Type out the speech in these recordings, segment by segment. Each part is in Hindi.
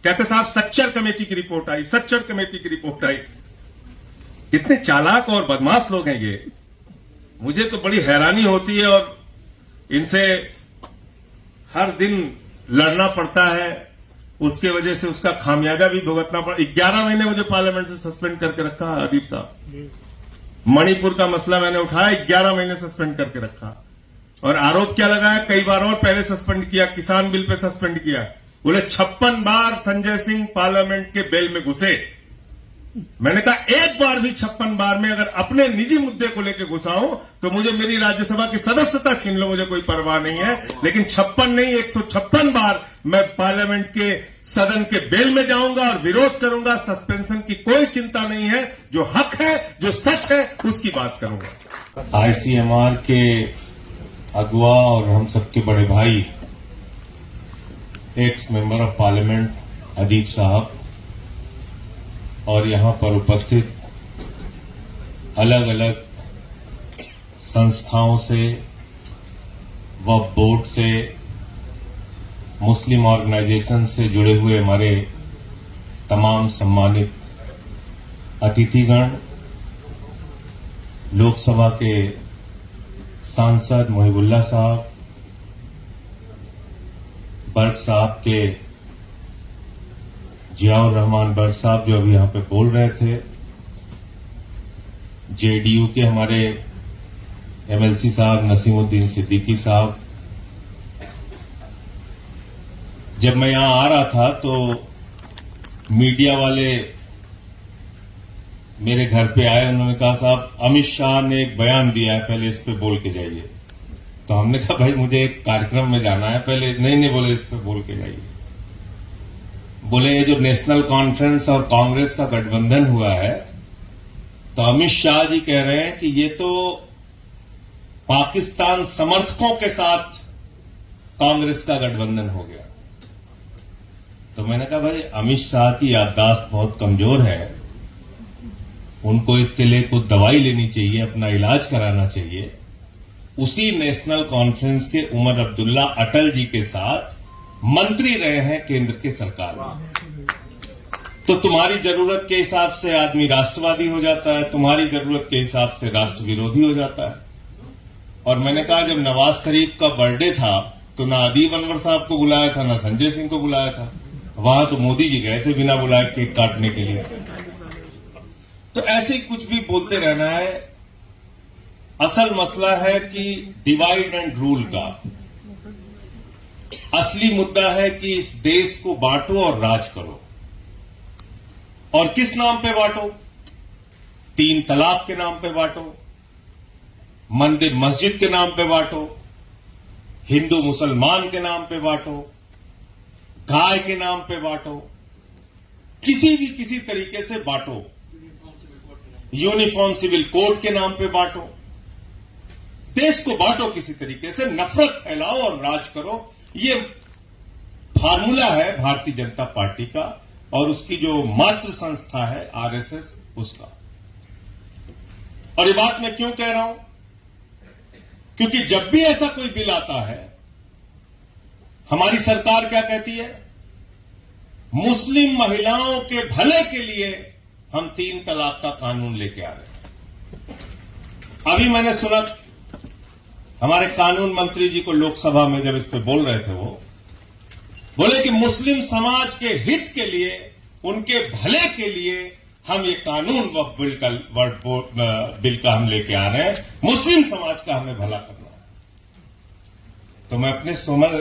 कहते साहब सच्चर कमेटी की रिपोर्ट आई, सच्चर कमेटी की रिपोर्ट आई। इतने चालाक और बदमाश लोग हैं ये, मुझे तो बड़ी हैरानी होती है। और इनसे हर दिन लड़ना पड़ता है, उसके वजह से उसका खामियाजा भी भुगतना पड़ा। 11 महीने मुझे पार्लियामेंट से सस्पेंड करके रखा अदीप साहब। मणिपुर का मसला मैंने उठाया, 11 महीने सस्पेंड करके रखा। और आरोप क्या लगाया, कई बार और पहले सस्पेंड किया, किसान बिल पे सस्पेंड किया। बोले 56 बार संजय सिंह पार्लियामेंट के बेल में घुसे। मैंने कहा एक बार भी 56 बार में अगर अपने निजी मुद्दे को लेकर घुसा हूं तो मुझे मेरी राज्यसभा की सदस्यता छीन लो, मुझे कोई परवाह नहीं है। लेकिन 56 नहीं 156 बार मैं पार्लियामेंट के सदन के बेल में जाऊंगा और विरोध करूंगा। सस्पेंशन की कोई चिंता नहीं है, जो हक है, जो सच है, उसकी बात करूंगा। आईसीएमआर के अगुआ और हम सबके बड़े भाई x member of parliament Adeep साहब और यहां पर उपस्थित अलग अलग संस्थाओं से व बोर्ड से, मुस्लिम ऑर्गेनाइजेशन से जुड़े हुए हमारे तमाम सम्मानित अतिथिगण, लोकसभा के सांसद मुहिबुल्लाह साहब, बर्ग साहब के जियाउर रहमान बर्ग साहब जो अभी यहां पे बोल रहे थे, जेडीयू के हमारे एमएलसी साहब नसीमुद्दीन सिद्दीकी साहब। जब मैं यहां आ रहा था तो मीडिया वाले मेरे घर पे आए, उन्होंने कहा साहब अमित शाह ने एक बयान दिया है, पहले इस पे बोल के जाइए। तो हमने कहा भाई मुझे एक कार्यक्रम में जाना है, पहले नहीं बोले इस पे बोल के जाइए। बोले ये जो नेशनल कॉन्फ्रेंस और कांग्रेस का गठबंधन हुआ है, तो अमित शाह जी कह रहे हैं कि ये तो पाकिस्तान समर्थकों के साथ कांग्रेस का गठबंधन हो गया। तो मैंने कहा भाई अमित शाह की याददाश्त बहुत कमजोर है, उनको इसके लिए कुछ दवाई लेनी चाहिए, अपना इलाज कराना चाहिए। उसी नेशनल कॉन्फ्रेंस के उमर अब्दुल्ला अटल जी के साथ मंत्री रहे हैं केंद्र के सरकार में। तो तुम्हारी जरूरत के हिसाब से आदमी राष्ट्रवादी हो जाता है, तुम्हारी जरूरत के हिसाब से राष्ट्र विरोधी हो जाता है। और मैंने कहा जब नवाज शरीफ का बर्थडे था तो ना अदीब अनवर साहब को बुलाया था, ना संजय सिंह को बुलाया था। वहां तो मोदी जी गए थे बिना बुलाए केक काटने के लिए। तो ऐसे ही कुछ भी बोलते रहना है। असल मसला है कि डिवाइड एंड रूल का असली मुद्दा है कि इस देश को बांटो और राज करो। और किस नाम पे बांटो? 3 तलाक के नाम पे बांटो, मंदिर मस्जिद के नाम पे बांटो, हिंदू मुसलमान के नाम पे बांटो, गाय के नाम पे बांटो, किसी तरीके से बांटो, यूनिफॉर्म सिविल कोड के नाम पे बांटो। देश को बांटो किसी तरीके से, नफरत फैलाओ और राज करो। ये फार्मूला है भारतीय जनता पार्टी का और उसकी जो मातृ संस्था है आरएसएस उसका। और ये बात मैं क्यों कह रहा हूं? क्योंकि जब भी ऐसा कोई बिल आता है, हमारी सरकार क्या कहती है? मुस्लिम महिलाओं के भले के लिए हम 3 तलाक का कानून लेके आ रहे हैं। अभी मैंने सुना हमारे कानून मंत्री जी को लोकसभा में जब इस पे बोल रहे थे, वो बोले कि मुस्लिम समाज के हित के लिए, उनके भले के लिए हम ये कानून वक्फ बिल का हम लेके आ रहे हैं, मुस्लिम समाज का हमें भला करना है। तो मैं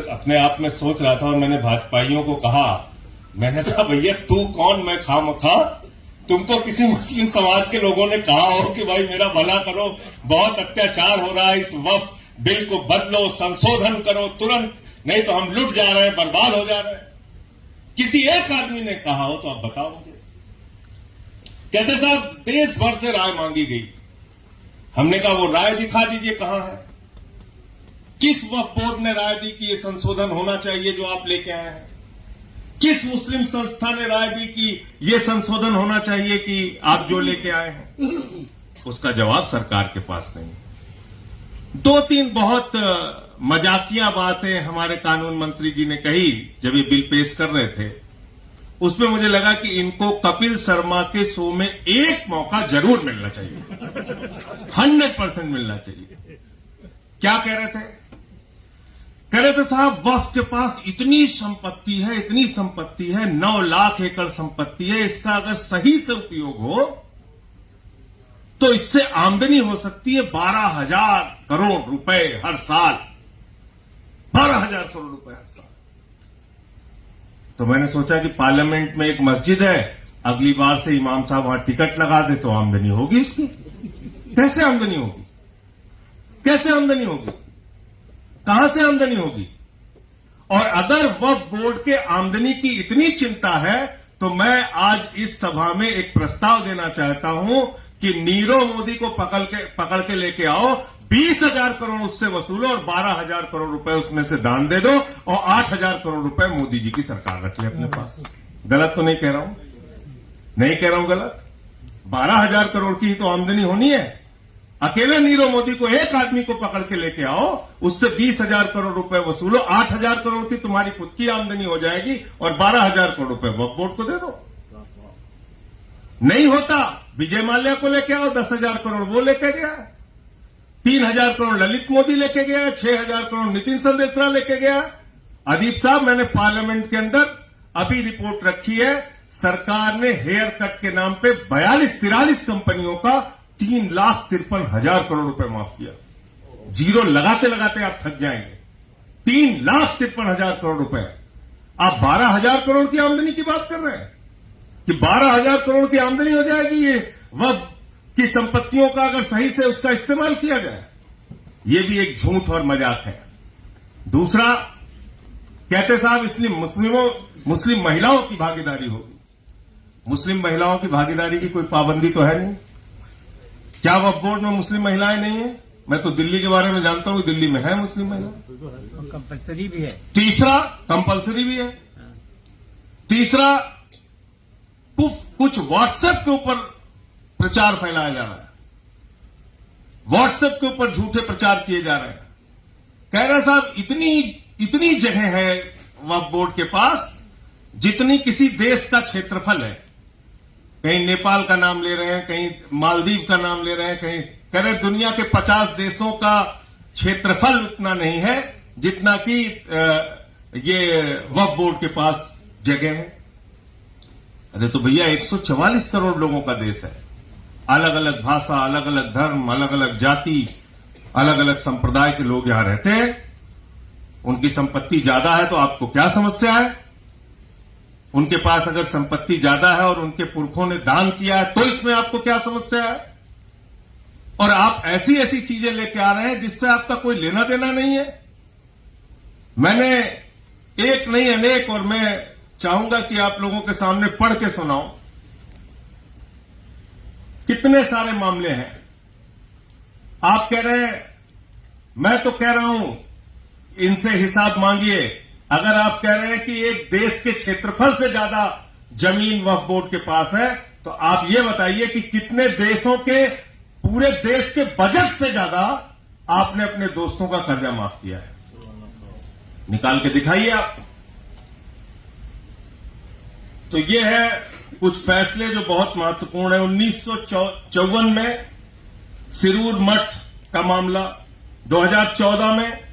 अपने आप में सोच रहा था और मैंने भाजपाइयों को कहा, मैंने कहा भैया तू कौन, मैं खामखा तुमको किसी मुस्लिम समाज के लोगों ने कहा हो कि भाई मेरा भला करो, बहुत अत्याचार हो रहा है, इस वक्फ बिल को बदलो, संशोधन करो तुरंत, नहीं तो हम लुट जा रहे हैं, बर्बाद हो जा रहे हैं। किसी एक आदमी ने कहा हो तो आप बताओ मुझे। कहते साहब देश भर से राय मांगी गई। हमने कहा वो राय दिखा दीजिए कहां है। किस वक्फ बोर्ड ने राय दी कि ये संशोधन होना चाहिए जो आप लेके आए हैं? किस मुस्लिम संस्था ने राय दी कि ये संशोधन होना चाहिए कि आप जो लेके आए हैं? उसका जवाब सरकार के पास नहीं। 2-3 बहुत मजाकिया बातें हमारे कानून मंत्री जी ने कही जब ये बिल पेश कर रहे थे। उस पे मुझे लगा कि इनको कपिल शर्मा के शो में एक मौका जरूर मिलना चाहिए, 100% मिलना चाहिए। क्या कह रहे थे? कह रहे थे साहब वक्फ के पास इतनी संपत्ति है, इतनी संपत्ति है, 9 लाख एकड़ संपत्ति है, इसका अगर सही से उपयोग हो तो इससे आमदनी हो सकती है 12,000 करोड़ रुपए हर साल, 12,000 करोड़ रुपए हर साल। तो मैंने सोचा कि पार्लियामेंट में एक मस्जिद है, अगली बार से इमाम साहब वहां टिकट लगा दे तो आमदनी होगी उसकी। कैसे आमदनी होगी? कैसे आमदनी होगी? कहां से आमदनी होगी? और अगर वक्फ बोर्ड के आमदनी की इतनी चिंता है तो मैं आज इस सभा में एक प्रस्ताव देना चाहता हूं कि नीरव मोदी को पकड़ के लेके आओ, 20,000 करोड़ उससे वसूलो और 12,000 करोड़ रुपए उसमें से दान दे दो और 8,000 करोड़ रुपए मोदी जी की सरकार रख ले अपने पास। गलत तो नहीं कह रहा हूं? नहीं कह रहा हूं गलत? 12,000 करोड़ की ही तो आमदनी होनी है। अकेले नीरव मोदी को, एक आदमी को पकड़ के लेके आओ, उससे 20,000 करोड़ रुपए वसूलो, 8,000 करोड़ की तुम्हारी खुद की आमदनी हो जाएगी और 12,000 करोड़ रुपए वक्फ बोर्ड को दे दो। नहीं होता, विजय माल्या को लेके आओ, 10,000 करोड़ वो लेके गया, 3,000 करोड़ ललित मोदी लेके गया, 6,000 करोड़ नितिन संदेशरा लेके गया। अदीप साहब, मैंने पार्लियामेंट के अंदर अभी रिपोर्ट रखी है, सरकार ने हेयर कट के नाम पे 42-43 कंपनियों का 3,53,000 करोड़ रुपए माफ किया। जीरो लगाते लगाते आप थक जाएंगे। 3,53,000 करोड़ रुपए। आप 12,000 करोड़ की आमदनी की बात कर रहे हैं कि 12,000 करोड़ की आमदनी हो जाएगी ये वक्फ की संपत्तियों का अगर सही से उसका इस्तेमाल किया जाए। ये भी एक झूठ और मजाक है। दूसरा, कहते साहब इसलिए मुस्लिम महिलाओं की भागीदारी होगी। मुस्लिम महिलाओं की भागीदारी की कोई पाबंदी तो है नहीं। क्या वक्फ बोर्ड में मुस्लिम महिलाएं नहीं है? मैं तो दिल्ली के बारे में जानता हूं, दिल्ली में है मुस्लिम महिला, कंपलसरी भी है। तीसरा, कंपलसरी भी है। तीसरा, कुछ व्हाट्सएप के ऊपर प्रचार फैलाया जा रहा है, व्हाट्सएप के ऊपर झूठे प्रचार किए जा रहे हैं। कह रहे साहब इतनी जगह है वक्फ बोर्ड के पास जितनी किसी देश का क्षेत्रफल है। कहीं नेपाल का नाम ले रहे हैं, कहीं मालदीव का नाम ले रहे हैं, कहीं कह रहे दुनिया के 50 देशों का क्षेत्रफल उतना नहीं है जितना कि ये वक्फ बोर्ड के पास जगह है। अरे तो भैया 144 करोड़ लोगों का देश है, अलग अलग भाषा, अलग अलग धर्म, अलग अलग जाति, अलग अलग संप्रदाय के लोग यहां रहते हैं। उनकी संपत्ति ज्यादा है तो आपको क्या समस्या है? उनके पास अगर संपत्ति ज्यादा है और उनके पुरखों ने दान किया है तो इसमें आपको क्या समस्या है? और आप ऐसी ऐसी चीजें लेके आ रहे हैं जिससे आपका कोई लेना देना नहीं है। मैंने एक नहीं अनेक, और मैं चाहूंगा कि आप लोगों के सामने पढ़ के सुनाऊं, कितने सारे मामले हैं। आप कह रहे हैं, मैं तो कह रहा हूं इनसे हिसाब मांगिए। अगर आप कह रहे हैं कि एक देश के क्षेत्रफल से ज्यादा जमीन वक्फ बोर्ड के पास है तो आप ये बताइए कि कितने देशों के, पूरे देश के बजट से ज्यादा आपने अपने दोस्तों का कर्जा माफ किया है। निकाल के दिखाइए आप। तो ये है कुछ फैसले जो बहुत महत्वपूर्ण है। 1954 में सिरूर मठ का मामला, 2014 में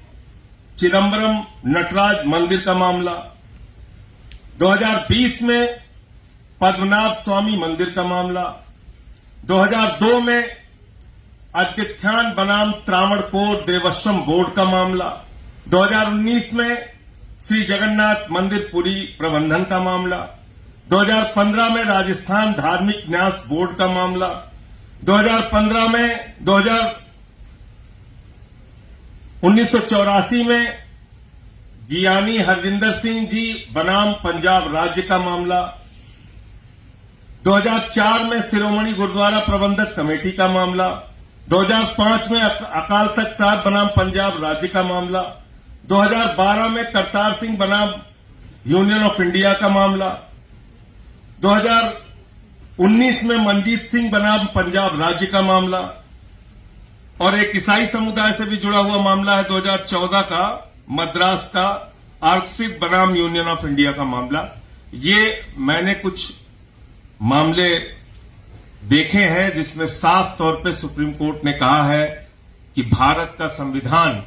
चिदम्बरम नटराज मंदिर का मामला, 2020 में पद्मनाभ स्वामी मंदिर का मामला, 2002 में अद्यथ्यान बनाम त्रावणकोर देवस्थम बोर्ड का मामला, 2019 में श्री जगन्नाथ मंदिर पुरी प्रबंधन का मामला, 2015 में राजस्थान धार्मिक न्यास बोर्ड का मामला, 2015 में 1984 में गियानी हरजिंदर सिंह जी बनाम पंजाब राज्य का मामला, 2004 में शिरोमणि गुरुद्वारा प्रबंधक कमेटी का मामला, 2005 में अकाल तख्त साहब बनाम पंजाब राज्य का मामला, 2012 में करतार सिंह बनाम यूनियन ऑफ इंडिया का मामला, 2019 में मनजीत सिंह बनाम पंजाब राज्य का मामला, और एक ईसाई समुदाय से भी जुड़ा हुआ मामला है 2014 का, मद्रास का आर्कसिट बनाम यूनियन ऑफ इंडिया का मामला। ये मैंने कुछ मामले देखे हैं जिसमें साफ तौर पे सुप्रीम कोर्ट ने कहा है कि भारत का संविधान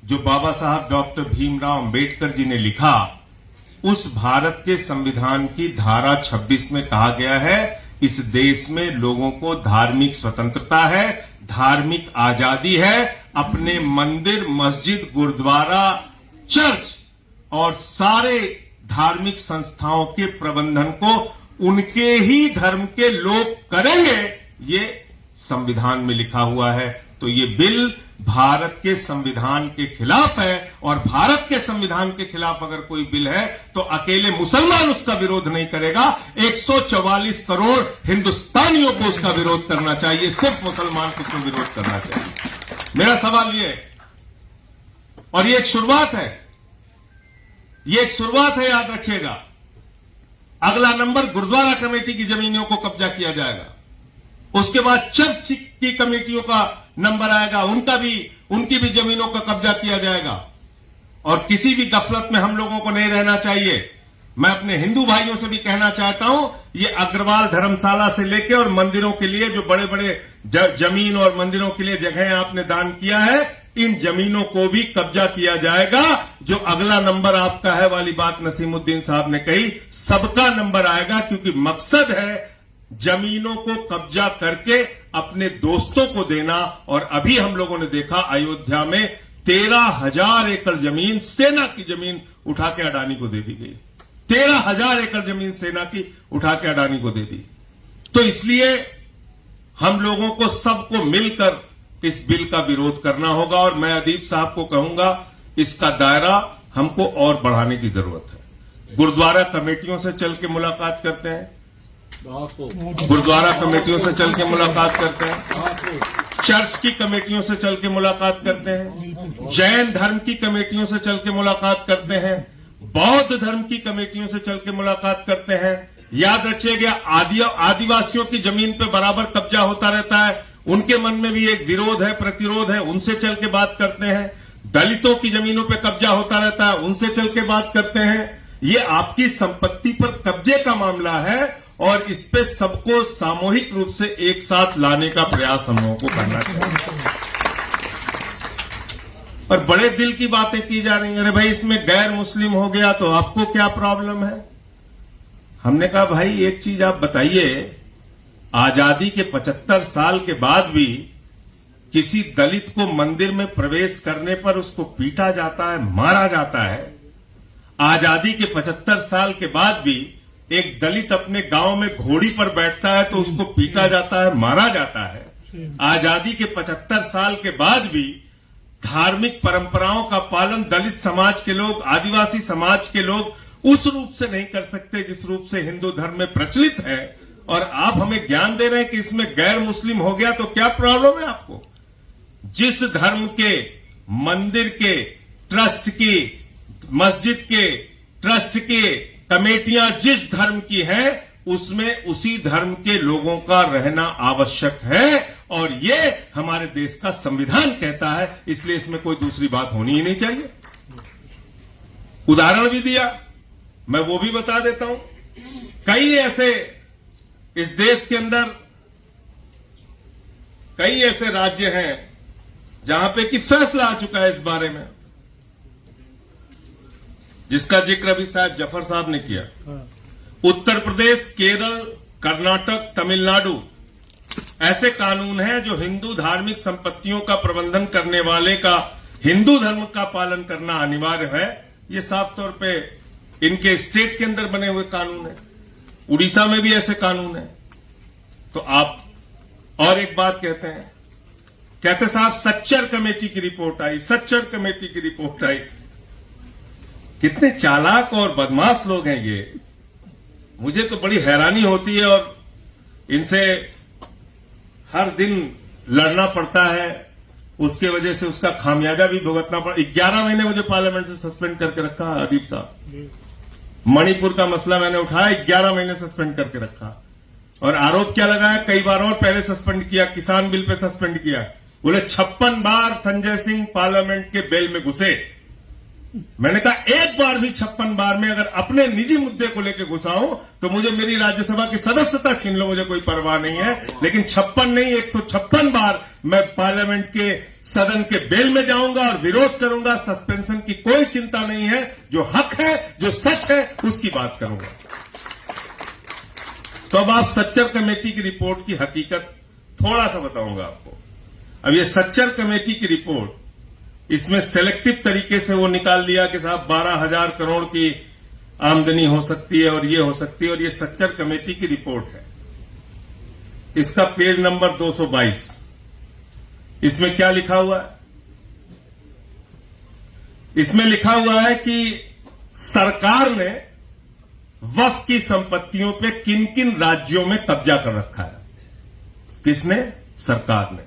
जो बाबा साहब डॉक्टर भीमराव अंबेडकर जी ने लिखा, उस भारत के संविधान की धारा 26 में कहा गया है इस देश में लोगों को धार्मिक स्वतंत्रता है, धार्मिक आजादी है, अपने मंदिर, मस्जिद, गुरुद्वारा, चर्च और सारे धार्मिक संस्थाओं के प्रबंधन को उनके ही धर्म के लोग करेंगे, ये संविधान में लिखा हुआ है। तो ये बिल भारत के संविधान के खिलाफ है, और भारत के संविधान के खिलाफ अगर कोई बिल है तो अकेले मुसलमान उसका विरोध नहीं करेगा, 144 करोड़ हिंदुस्तानियों को उसका विरोध करना चाहिए, सिर्फ मुसलमान को उसका विरोध करना चाहिए। मेरा सवाल ये है, और ये एक शुरुआत है, ये एक शुरुआत है, याद रखिएगा। अगला नंबर गुरुद्वारा कमेटी की जमीनों को कब्जा किया जाएगा, उसके बाद चर्च की कमेटियों का नंबर आएगा, उनकी भी जमीनों का कब्जा किया जाएगा। और किसी भी गफलत में हम लोगों को नहीं रहना चाहिए। मैं अपने हिंदू भाइयों से भी कहना चाहता हूं, ये अग्रवाल धर्मशाला से लेकर और मंदिरों के लिए जो बड़े बड़े जमीन और मंदिरों के लिए जगह आपने दान किया है, इन जमीनों को भी कब्जा किया जाएगा। जो अगला नंबर आपका है वाली बात नसीमुद्दीन साहब ने कही, सबका नंबर आएगा, क्योंकि मकसद है जमीनों को कब्जा करके अपने दोस्तों को देना। और अभी हम लोगों ने देखा अयोध्या में 13,000 एकड़ जमीन, सेना की जमीन उठा के अडानी को दे दी गई। 13,000 एकड़ जमीन सेना की उठा के अडानी को दे दी। तो इसलिए हम लोगों को सबको मिलकर इस बिल का विरोध करना होगा। और मैं अदीब साहब को कहूंगा, इसका दायरा हमको और बढ़ाने की जरूरत है। गुरुद्वारा कमेटियों से चल के मुलाकात करते हैं, गुरुद्वारा कमेटियों से चल के मुलाकात करते हैं, चर्च की कमेटियों से चल के मुलाकात करते हैं, जैन धर्म की कमेटियों से चल के मुलाकात करते हैं, बौद्ध धर्म की कमेटियों से चल के मुलाकात करते हैं। याद रखिएगा, आदिवासियों की जमीन पे बराबर कब्जा होता रहता है, उनके मन में भी एक विरोध है, प्रतिरोध है, उनसे चल के बात करते हैं। दलितों की जमीनों पे कब्जा होता रहता है, उनसे चल के बात करते हैं। ये आपकी संपत्ति पर कब्जे का मामला है, और इस पे सबको सामूहिक रूप से एक साथ लाने का प्रयास हम लोगों को करना चाहिए। और बड़े दिल की बातें की जा रही हैं, अरे भाई इसमें गैर मुस्लिम हो गया तो आपको क्या प्रॉब्लम है। हमने कहा भाई एक चीज आप बताइए, आजादी के 75 साल के बाद भी किसी दलित को मंदिर में प्रवेश करने पर उसको पीटा जाता है, मारा जाता है। आजादी के 75 साल के बाद भी एक दलित अपने गांव में घोड़ी पर बैठता है तो उसको पीटा जाता है, मारा जाता है। आजादी के 75 साल के बाद भी धार्मिक परंपराओं का पालन दलित समाज के लोग, आदिवासी समाज के लोग उस रूप से नहीं कर सकते जिस रूप से हिंदू धर्म में प्रचलित है। और आप हमें ज्ञान दे रहे हैं कि इसमें गैर मुस्लिम हो गया तो क्या प्रॉब्लम है आपको। जिस धर्म के मंदिर के ट्रस्ट की, मस्जिद के ट्रस्ट के कमेटियां जिस धर्म की हैं, उसमें उसी धर्म के लोगों का रहना आवश्यक है, और ये हमारे देश का संविधान कहता है। इसलिए इसमें कोई दूसरी बात होनी ही नहीं चाहिए। उदाहरण भी दिया, मैं वो भी बता देता हूं। कई ऐसे इस देश के अंदर कई ऐसे राज्य हैं जहां पे कि फैसला आ चुका है इस बारे में, जिसका जिक्र अभी शायद जफर साहब ने किया। उत्तर प्रदेश, केरल, कर्नाटक, तमिलनाडु ऐसे कानून हैं जो हिंदू धार्मिक संपत्तियों का प्रबंधन करने वाले का हिंदू धर्म का पालन करना अनिवार्य है। ये साफ तौर पे इनके स्टेट के अंदर बने हुए कानून है। उड़ीसा में भी ऐसे कानून है। तो आप और एक बात कहते साहब सच्चर कमेटी की रिपोर्ट आई, सच्चर कमेटी की रिपोर्ट आई। कितने चालाक और बदमाश लोग हैं ये, मुझे तो बड़ी हैरानी होती है। और इनसे हर दिन लड़ना पड़ता है, उसके वजह से उसका खामियाजा भी भुगतना पड़ा। 11 महीने मुझे पार्लियामेंट से सस्पेंड करके रखा अदीब साहब। मणिपुर का मसला मैंने उठाया, 11 महीने सस्पेंड करके रखा। और आरोप क्या लगाया, कई बार और पहले सस्पेंड किया, किसान बिल पे सस्पेंड किया। बोले 56 बार संजय सिंह पार्लियामेंट के बेल में घुसे, मैंने कहा एक बार भी 56 बार में अगर अपने निजी मुद्दे को लेकर घुसाऊं तो मुझे मेरी राज्यसभा की सदस्यता छीन लो, मुझे कोई परवाह नहीं है। लेकिन 56 नहीं 156 बार मैं पार्लियामेंट के सदन के बेल में जाऊंगा और विरोध करूंगा। सस्पेंशन की कोई चिंता नहीं है। जो हक है, जो सच है, उसकी बात करूंगा। तो अब आप सच्चर कमेटी की रिपोर्ट की हकीकत थोड़ा सा बताऊंगा आपको। अब ये सच्चर कमेटी की रिपोर्ट, इसमें सेलेक्टिव तरीके से वो निकाल दिया कि साहब 12,000 करोड़ की आमदनी हो सकती है और ये हो सकती है, और ये सच्चर कमेटी की रिपोर्ट है। इसका पेज नंबर 222, इसमें क्या लिखा हुआ है? इसमें लिखा हुआ है कि सरकार ने वक्फ की संपत्तियों पे किन किन राज्यों में कब्जा कर रखा है। किसने? सरकार ने।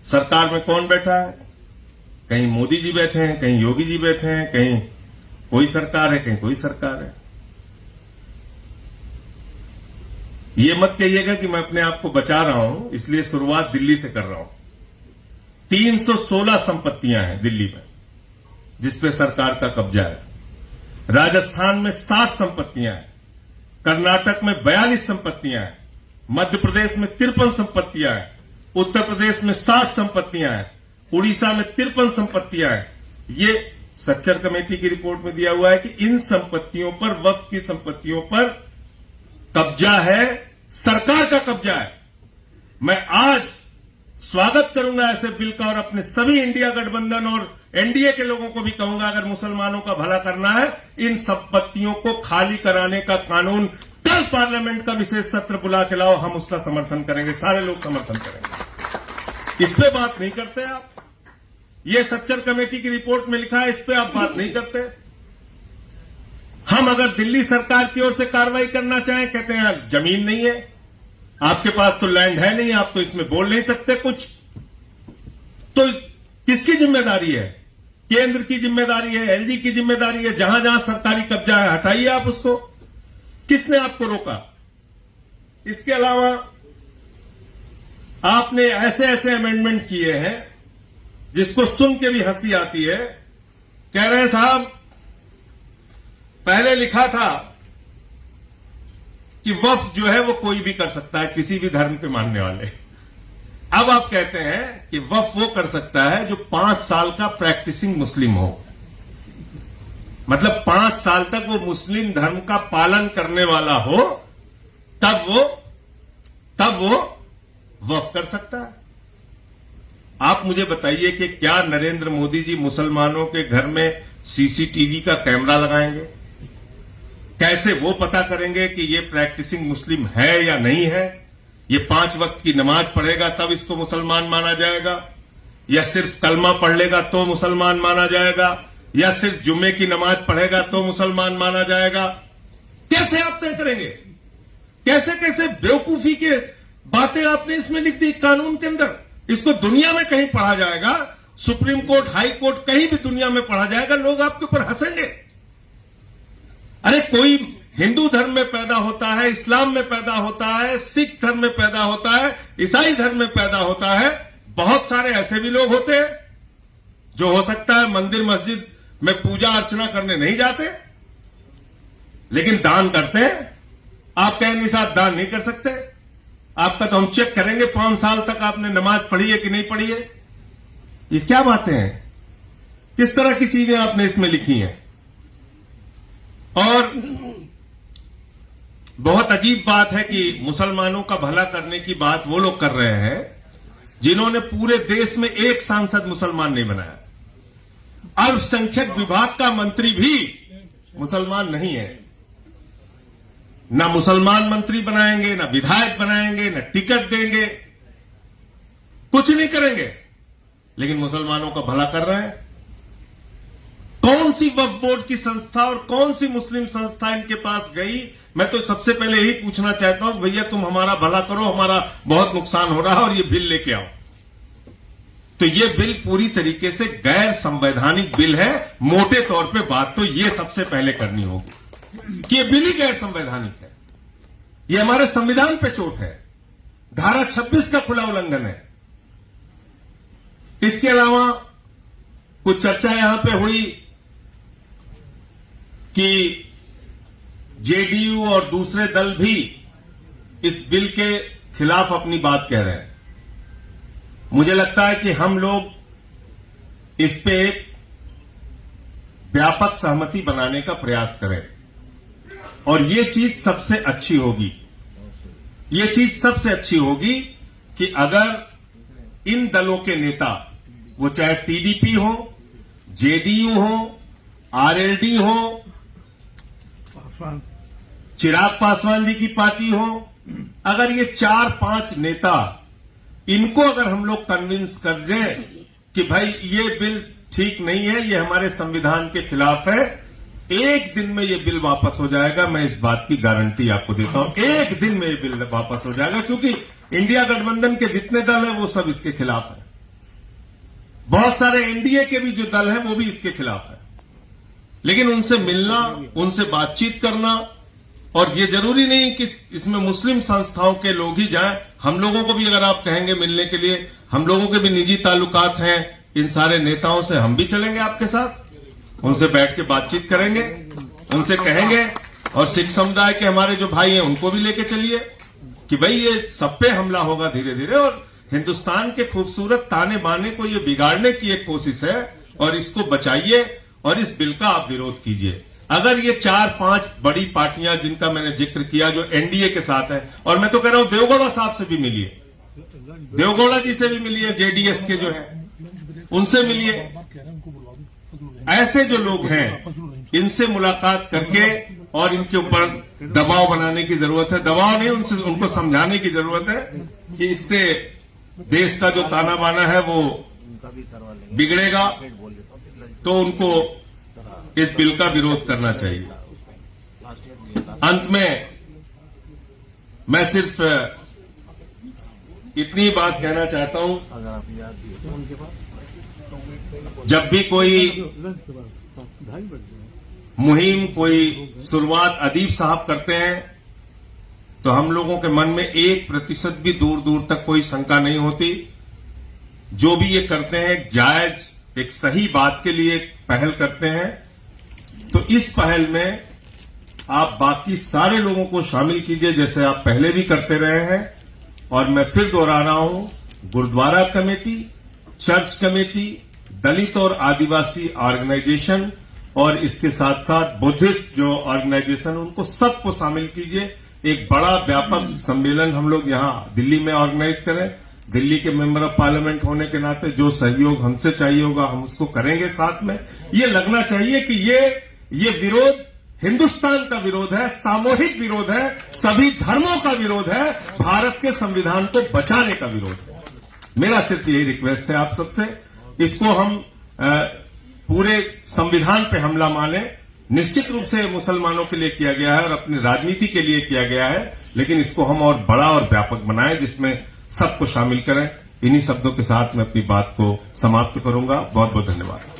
सरकार में कौन बैठा है? कहीं मोदी जी बैठे हैं, कहीं योगी जी बैठे हैं, कहीं कोई सरकार है, कहीं कोई सरकार है। ये मत कहिएगा कि मैं अपने आप को बचा रहा हूं, इसलिए शुरुआत दिल्ली से कर रहा हूं। 316 संपत्तियां हैं दिल्ली में जिसपे सरकार का कब्जा है। राजस्थान में 60 संपत्तियां हैं, कर्नाटक में 42 संपत्तियां हैं, मध्य प्रदेश में 53 संपत्तियां हैं, उत्तर प्रदेश में 60 संपत्तियां हैं, उड़ीसा में 53 संपत्तियां हैं। ये सच्चर कमेटी की रिपोर्ट में दिया हुआ है कि इन संपत्तियों पर, वक्फ की संपत्तियों पर कब्जा है, सरकार का कब्जा है। मैं आज स्वागत करूंगा ऐसे बिल का और अपने सभी इंडिया गठबंधन और एनडीए के लोगों को भी कहूंगा, अगर मुसलमानों का भला करना है, इन संपत्तियों को खाली कराने का कानून कल पार्लियामेंट का विशेष सत्र बुला के लाओ, हम उसका समर्थन करेंगे, सारे लोग समर्थन करेंगे। इस पे बात नहीं करते आप। ये सच्चर कमेटी की रिपोर्ट में लिखा है, इस पे आप बात नहीं करते। हम अगर दिल्ली सरकार की ओर से कार्रवाई करना चाहें, कहते हैं जमीन नहीं है, आपके पास तो लैंड है नहीं, आप तो इसमें बोल नहीं सकते कुछ। तो किसकी जिम्मेदारी है? केंद्र की जिम्मेदारी है, एलजी की जिम्मेदारी है। जहां जहां सरकारी कब्जा है हटाइए आप उसको। किसने आपको रोका? इसके अलावा आपने ऐसे ऐसे अमेंडमेंट किए हैं जिसको सुन के भी हंसी आती है। कह रहे हैं साहब, पहले लिखा था कि वक्फ जो है वो कोई भी कर सकता है, किसी भी धर्म के मानने वाले। अब आप कहते हैं कि वक्फ वो कर सकता है जो 5 साल का प्रैक्टिसिंग मुस्लिम हो। मतलब 5 साल तक वो मुस्लिम धर्म का पालन करने वाला हो, तब वो वक्फ कर सकता है। आप मुझे बताइए कि क्या नरेंद्र मोदी जी मुसलमानों के घर में सीसीटीवी का कैमरा लगाएंगे? कैसे वो पता करेंगे कि ये प्रैक्टिसिंग मुस्लिम है या नहीं है? ये 5 वक्त की नमाज पढ़ेगा तब इसको मुसलमान माना जाएगा, या सिर्फ कलमा पढ़ लेगा तो मुसलमान माना जाएगा, या सिर्फ जुम्मे की नमाज पढ़ेगा तो मुसलमान माना जाएगा? कैसे आप तय करेंगे? कैसे कैसे बेवकूफी के बातें आपने इसमें लिख दी कानून के अंदर। इसको दुनिया में कहीं पढ़ा जाएगा, सुप्रीम कोर्ट, हाई कोर्ट, कहीं भी दुनिया में पढ़ा जाएगा, लोग आपके ऊपर हंसेंगे। अरे कोई हिंदू धर्म में पैदा होता है, इस्लाम में पैदा होता है, सिख धर्म में पैदा होता है, ईसाई धर्म में पैदा होता है। बहुत सारे ऐसे भी लोग होते हैं जो हो सकता है मंदिर मस्जिद में पूजा अर्चना करने नहीं जाते, लेकिन दान करते हैं। आप कहेंगे साहब दान नहीं कर सकते, आपका तो हम चेक करेंगे 5 साल तक आपने नमाज पढ़ी है कि नहीं पढ़ी है। ये क्या बातें हैं? किस तरह की चीजें आपने इसमें लिखी हैं? और बहुत अजीब बात है कि मुसलमानों का भला करने की बात वो लोग कर रहे हैं जिन्होंने पूरे देश में एक सांसद मुसलमान नहीं बनाया। अल्पसंख्यक विभाग का मंत्री भी मुसलमान नहीं है। ना मुसलमान मंत्री बनाएंगे, ना विधायक बनाएंगे, ना टिकट देंगे, कुछ नहीं करेंगे, लेकिन मुसलमानों का भला कर रहे हैं। कौन सी वक्फ बोर्ड की संस्था और कौन सी मुस्लिम संस्था इनके पास गई? मैं तो सबसे पहले यही पूछना चाहता हूं, भैया तुम हमारा भला करो, हमारा बहुत नुकसान हो रहा है और ये बिल लेके आओ। तो ये बिल पूरी तरीके से गैर संवैधानिक बिल है। मोटे तौर पे बात तो ये सबसे पहले करनी होगी कि ये बिल ही गैर संवैधानिक है। ये हमारे संविधान पे चोट है। धारा 26 का खुला उल्लंघन है। इसके अलावा कुछ चर्चा यहां पे हुई कि जेडीयू और दूसरे दल भी इस बिल के खिलाफ अपनी बात कह रहे हैं। मुझे लगता है कि हम लोग इस पे एक व्यापक सहमति बनाने का प्रयास करें और ये चीज सबसे अच्छी होगी। ये चीज सबसे अच्छी होगी कि अगर इन दलों के नेता, वो चाहे टीडीपी हो, जेडीयू हो, आरएलडी हो, चिराग पासवान जी की पार्टी हो, अगर ये 4-5 नेता, इनको अगर हम लोग कन्विंस कर दें कि भाई ये बिल ठीक नहीं है, ये हमारे संविधान के खिलाफ है, एक दिन में ये बिल वापस हो जाएगा। मैं इस बात की गारंटी आपको देता हूं, एक दिन में ये बिल वापस हो जाएगा, क्योंकि इंडिया गठबंधन के जितने दल हैं वो सब इसके खिलाफ है। बहुत सारे एनडीए के भी जो दल हैं वो भी इसके खिलाफ है। लेकिन उनसे मिलना, उनसे बातचीत करना, और ये जरूरी नहीं कि इसमें मुस्लिम संस्थाओं के लोग ही जाएं, हम लोगों को भी अगर आप कहेंगे मिलने के लिए, हम लोगों के भी निजी ताल्लुकात हैं इन सारे नेताओं से, हम भी चलेंगे आपके साथ, उनसे बैठ के बातचीत करेंगे, उनसे कहेंगे, और सिख समुदाय के हमारे जो भाई हैं उनको भी लेके चलिए कि भाई ये सब पे हमला होगा धीरे धीरे, और हिंदुस्तान के खूबसूरत ताने बाने को ये बिगाड़ने की एक कोशिश है, और इसको बचाइए और इस बिल का आप विरोध कीजिए। अगर ये 4-5 बड़ी पार्टियां जिनका मैंने जिक्र किया जो एनडीए के साथ है, और मैं तो कह रहा हूं देवगौड़ा साहब से भी मिलिए, देवगौड़ा जी से भी मिलिए, जेडीएस के जो है उनसे मिलिए, ऐसे जो लोग हैं इनसे मुलाकात करके और इनके ऊपर दबाव बनाने की जरूरत है। दबाव नहीं, उनको समझाने की जरूरत है कि इससे देश का जो ताना बाना है वो बिगड़ेगा, तो उनको इस बिल का विरोध करना चाहिए। अंत में मैं सिर्फ इतनी बात कहना चाहता हूं, जब भी कोई मुहिम, कोई शुरुआत अदीब साहब करते हैं तो हम लोगों के मन में 1% भी दूर दूर तक कोई शंका नहीं होती। जो भी ये करते हैं एक जायज, एक सही बात के लिए पहल करते हैं, तो इस पहल में आप बाकी सारे लोगों को शामिल कीजिए जैसे आप पहले भी करते रहे हैं। और मैं फिर दोहरा रहा हूं, गुरुद्वारा कमेटी, चर्च कमेटी, दलित और आदिवासी ऑर्गेनाइजेशन और इसके साथ साथ बुद्धिस्ट जो ऑर्गेनाइजेशन, उनको सबको शामिल कीजिए। एक बड़ा व्यापक सम्मेलन हम लोग यहां दिल्ली में ऑर्गेनाइज करें। दिल्ली के मेंबर ऑफ पार्लियामेंट होने के नाते जो सहयोग हमसे चाहिए होगा हम उसको करेंगे साथ में। ये लगना चाहिए कि ये विरोध हिंदुस्तान का विरोध है, सामूहिक विरोध है, सभी धर्मों का विरोध है, भारत के संविधान को बचाने का विरोध है। मेरा सिर्फ यही रिक्वेस्ट है आप सबसे, इसको हम पूरे संविधान पे हमला माने। निश्चित रूप से मुसलमानों के लिए किया गया है और अपनी राजनीति के लिए किया गया है, लेकिन इसको हम और बड़ा और व्यापक बनाएं जिसमें सबको शामिल करें। इन्हीं शब्दों के साथ मैं अपनी बात को समाप्त करूंगा। बहुत बहुत धन्यवाद।